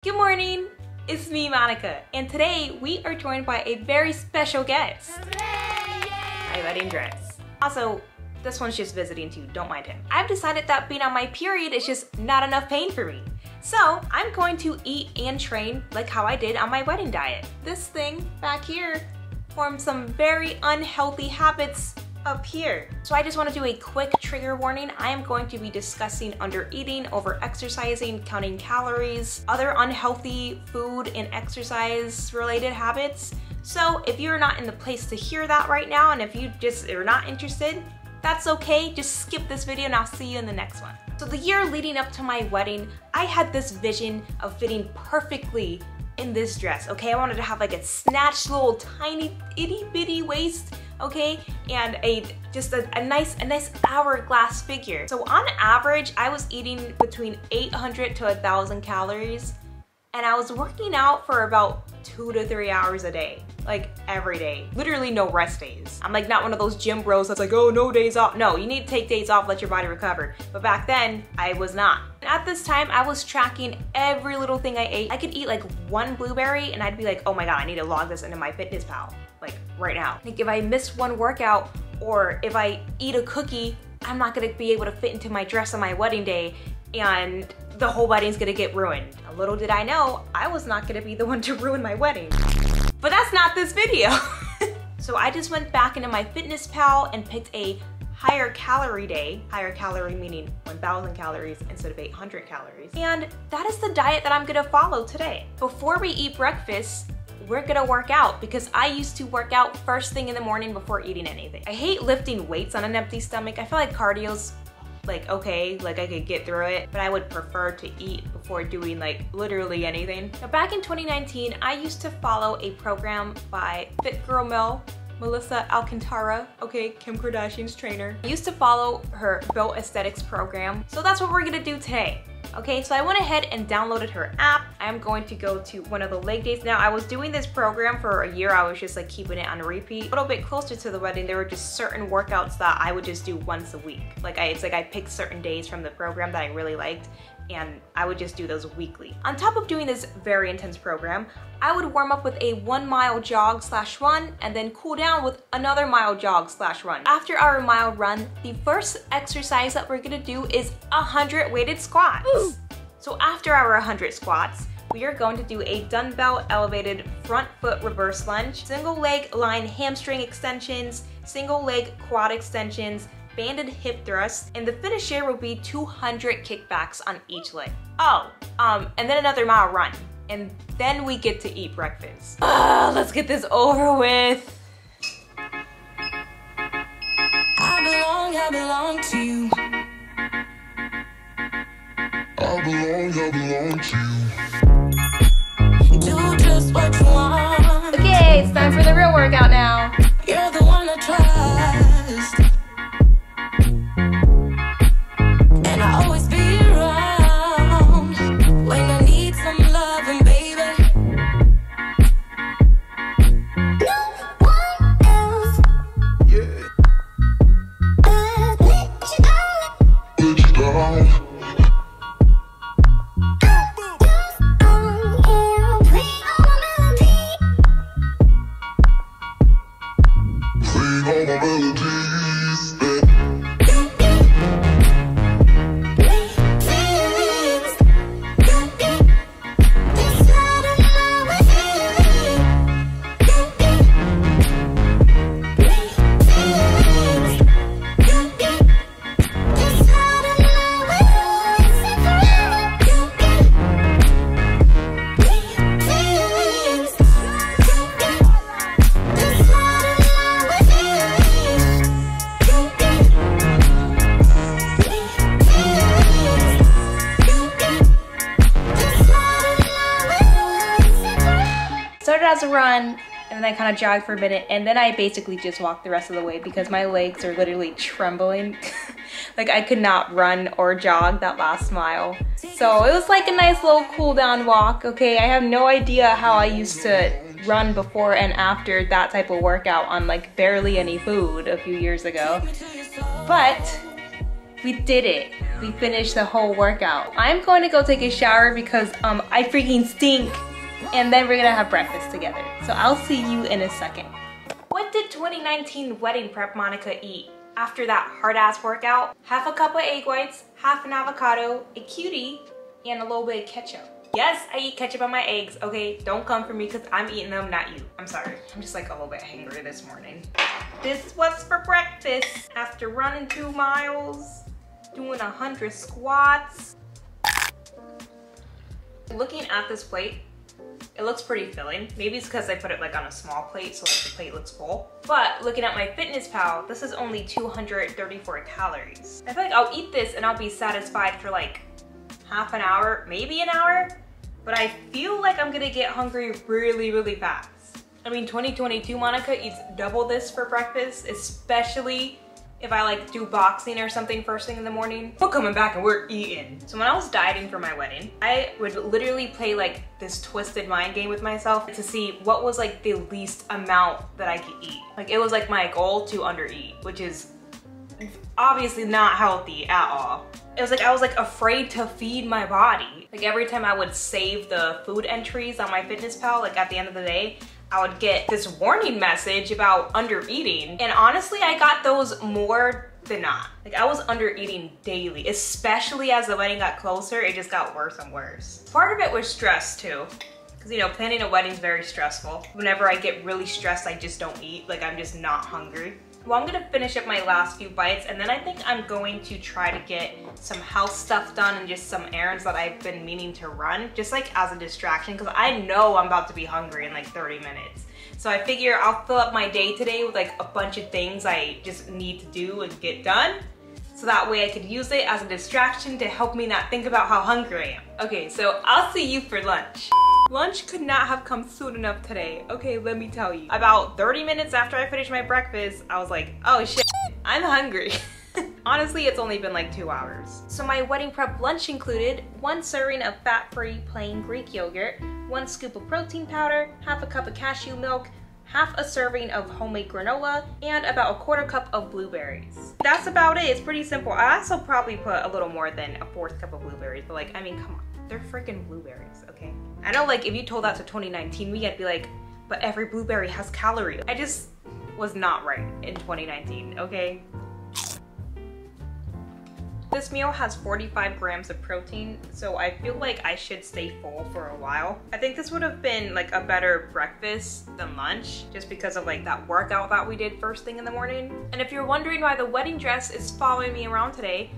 Good morning, it's me, Monica, and today we are joined by a very special guest. My wedding dress. Also, this one's just visiting too, don't mind him. I've decided that being on my period is just not enough pain for me. So I'm going to eat and train like how I did on my wedding diet. This thing back here formed some very unhealthy habits up here. So I just want to do a quick trigger warning. I am going to be discussing under eating, over exercising, counting calories, other unhealthy food and exercise related habits. So if you're not in the place to hear that right now, and if you just are not interested, that's okay. Just skip this video and I'll see you in the next one. So the year leading up to my wedding, I had this vision of fitting perfectly in this dress, okay? I wanted to have like a snatched little tiny itty bitty waist, okay, and just a nice hourglass figure. So on average, I was eating between 800 to 1,000 calories, and I was working out for about 2 to 3 hours a day, like every day. Literally no rest days. I'm like not one of those gym bros that's like, oh, no days off. No, you need to take days off, let your body recover. But back then, I was not. At this time, I was tracking every little thing I ate. I could eat like one blueberry and I'd be like, oh my God, I need to log this into my fitness pal, like right now. Like if I miss one workout or if I eat a cookie, I'm not gonna be able to fit into my dress on my wedding day and the whole wedding's gonna get ruined. A little did I know, I was not gonna be the one to ruin my wedding. But that's not this video. So I just went back into my fitness pal and picked a higher calorie day. Higher calorie meaning 1,000 calories instead of 800 calories. And that is the diet that I'm gonna follow today. Before we eat breakfast, we're gonna work out because I used to work out first thing in the morning before eating anything. I hate lifting weights on an empty stomach. I feel like cardio's like okay, like I could get through it, but I would prefer to eat before doing like literally anything. Now back in 2019, I used to follow a program by Fit Girl Melissa Alcantara, okay, Kim Kardashian's trainer. I used to follow her Built Aesthetics program, so that's what we're gonna do today. Okay, so I went ahead and downloaded her app. I'm going to go to one of the leg days. Now, I was doing this program for a year. I was just like keeping it on repeat. A little bit closer to the wedding, there were just certain workouts that I would just do once a week. It's like I picked certain days from the program that I really liked, and I would just do those weekly. On top of doing this very intense program, I would warm up with a 1 mile jog / run and then cool down with another mile jog / run. After our mile run, the first exercise that we're gonna do is 100 weighted squats. Ooh. So after our 100 squats, we are going to do a dumbbell elevated front foot reverse lunge, single leg line hamstring extensions, single leg quad extensions, banded hip thrusts, and the finisher will be 200 kickbacks on each leg. Oh, and then another mile run. And then we get to eat breakfast. Let's get this over with. I belong to you. I belong to you. Do just what you want. Okay, it's time for the real workout now. You're the one I trust. And I always be around when I need some loving, baby. No one else. Yeah. Let you down. Let you down. Started as a run, and then I kind of jogged for a minute, and then I basically just walked the rest of the way because my legs are literally trembling. Like I could not run or jog that last mile. So it was like a nice little cool down walk, okay? I have no idea how I used to run before and after that type of workout on like barely any food a few years ago. But We did it. We finished the whole workout. I'm going to go take a shower because I freaking stink. And then we're gonna have breakfast together. So I'll see you in a second. What did 2019 wedding prep Monica eat after that hard ass workout? Half a cup of egg whites, half an avocado, a cutie, and a little bit of ketchup. Yes, I eat ketchup on my eggs, okay? Don't come for me because I'm eating them, not you. I'm sorry. I'm just like a little bit hungry this morning. This is what's for breakfast. After running 2 miles, doing 100 squats. Looking at this plate, it looks pretty filling. Maybe it's because I put it like on a small plate so like the plate looks full. But looking at my FitnessPal, this is only 234 calories. I feel like I'll eat this and I'll be satisfied for like half an hour, maybe an hour. But I feel like I'm gonna get hungry really, really fast. I mean, 2022 Monica eats double this for breakfast, especially if I like do boxing or something first thing in the morning. We're coming back and we're eating. So when I was dieting for my wedding, I would literally play like this twisted mind game with myself to see what was like the least amount that I could eat. Like it was like my goal to undereat, which is obviously not healthy at all. It was like I was like afraid to feed my body. Like every time I would save the food entries on my FitnessPal, like at the end of the day, I would get this warning message about under eating. And honestly, I got those more than not. Like I was under eating daily, especially as the wedding got closer, it just got worse and worse. Part of it was stress too. Cause you know, planning a wedding is very stressful. Whenever I get really stressed, I just don't eat. Like I'm just not hungry. Well, I'm gonna finish up my last few bites and then I think I'm going to try to get some house stuff done and just some errands that I've been meaning to run, just like as a distraction, because I know I'm about to be hungry in like 30 minutes. So I figure I'll fill up my day today with like a bunch of things I just need to do and get done. So that way I could use it as a distraction to help me not think about how hungry I am. Okay, so I'll see you for lunch. Lunch could not have come soon enough today. Okay, let me tell you. About 30 minutes after I finished my breakfast, I was like, oh shit, I'm hungry. Honestly, it's only been like 2 hours. So my wedding prep lunch included 1 serving of fat-free plain Greek yogurt, 1 scoop of protein powder, half a cup of cashew milk, half a serving of homemade granola, and about a 1/4 cup of blueberries. That's about it. It's pretty simple. I also probably put a little more than a 1/4 cup of blueberries, but like, I mean, come on. They're freaking blueberries, okay? I know like if you told that to 2019 me, I'd be like, but every blueberry has calories. I just was not right in 2019, okay? This meal has 45 grams of protein, so I feel like I should stay full for a while. I think this would have been like a better breakfast than lunch, just because of like that workout that we did first thing in the morning. And if you're wondering why the wedding dress is following me around today,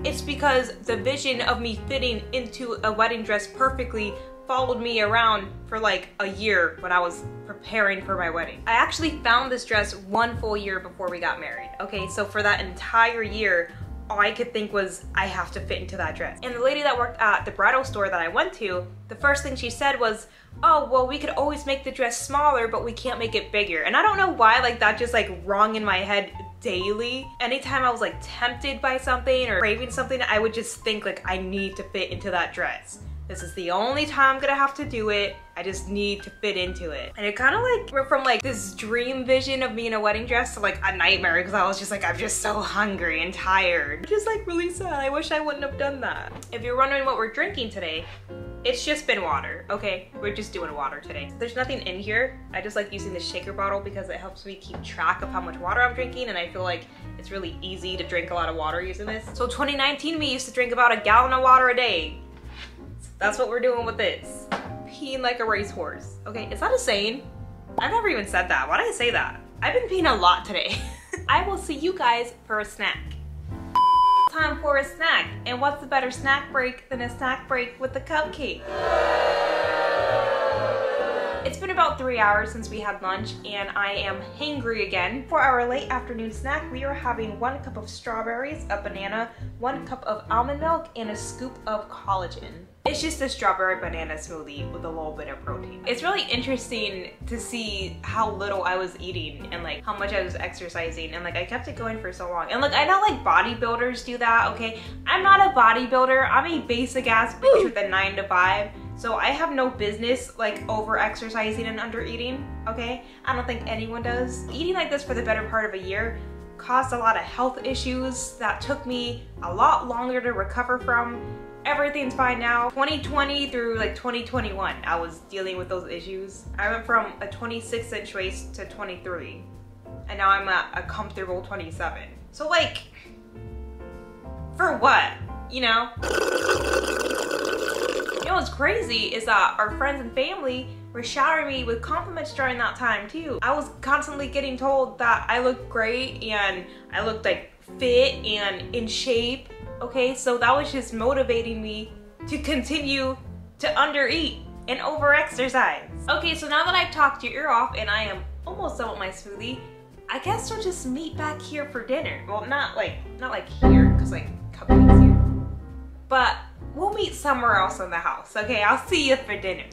it's because the vision of me fitting into a wedding dress perfectly followed me around for like a year when I was preparing for my wedding. I actually found this dress 1 full year before we got married. Okay, so for that entire year, all I could think was, I have to fit into that dress. And the lady that worked at the bridal store that I went to, the first thing she said was, oh, well, we could always make the dress smaller, but we can't make it bigger. And I don't know why, like that just like rung in my head daily. Anytime I was like tempted by something or craving something, I would just think like, I need to fit into that dress. This is the only time I'm gonna have to do it. I just need to fit into it. And it kind of like went from like this dream vision of me in a wedding dress to like a nightmare, because I was just like, I'm just so hungry and tired. Just like really sad. I wish I wouldn't have done that. If you're wondering what we're drinking today, it's just been water, okay? We're just doing water today. There's nothing in here. I just like using the shaker bottle because it helps me keep track of how much water I'm drinking, and I feel like it's really easy to drink a lot of water using this. So 2019 we used to drink about 1 gallon of water a day. That's what we're doing with this. Peeing like a racehorse. Okay, is that a saying? I've never even said that. Why did I say that? I've been peeing a lot today. I will see you guys for a snack. Time for a snack. And what's a better snack break than a snack break with a cupcake? It's been about 3 hours since we had lunch and I am hangry again. For our late afternoon snack, we are having 1 cup of strawberries, a banana, 1 cup of almond milk, and a scoop of collagen. It's just a strawberry banana smoothie with a little bit of protein. It's really interesting to see how little I was eating and like how much I was exercising, and like I kept it going for so long. And like I know like bodybuilders do that, okay? I'm not a bodybuilder. I'm a basic ass bitch with a 9 to 5. So I have no business like over exercising and under eating, okay? I don't think anyone does. Eating like this for the better part of a year caused a lot of health issues that took me a lot longer to recover from. Everything's fine now. 2020 through like 2021, I was dealing with those issues. I went from a 26-inch waist to 23, and now I'm at a comfortable 27. So like, for what, you know? You know what's crazy is that our friends and family were showering me with compliments during that time too. I was constantly getting told that I looked great and I looked like fit and in shape. Okay, so that was just motivating me to continue to undereat and overexercise. Okay, so now that I've talked your ear off and I am almost done with my smoothie, I guess we'll just meet back here for dinner. Well, not like here, because like Cupcake's here. But we'll meet somewhere else in the house. Okay, I'll see you for dinner.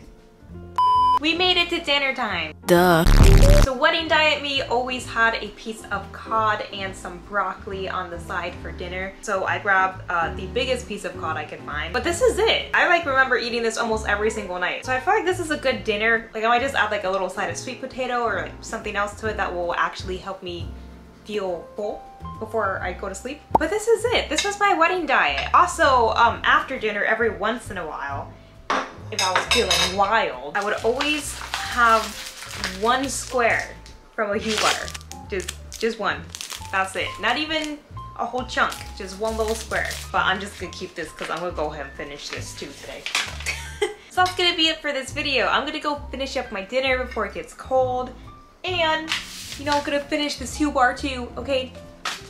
We made it to dinner time. Duh. So wedding diet me always had a piece of cod and some broccoli on the side for dinner. So I grabbed the biggest piece of cod I could find. But this is it. I like remember eating this almost every single night. So I feel like this is a good dinner. Like I might just add like a little side of sweet potato or like something else to it that will actually help me feel full before I go to sleep. But this is it. This was my wedding diet. Also, after dinner, every once in a while, if I was feeling wild, I would always have one square from a Hue butter. Just one. That's it. Not even a whole chunk, just one little square. But I'm just gonna keep this because I'm gonna go ahead and finish this too today. So that's gonna be it for this video. I'm gonna go finish up my dinner before it gets cold. And, you know, I'm gonna finish this Hue bar too, okay?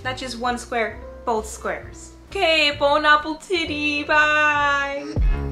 Not just one square, both squares. Okay, bon appetit, bye!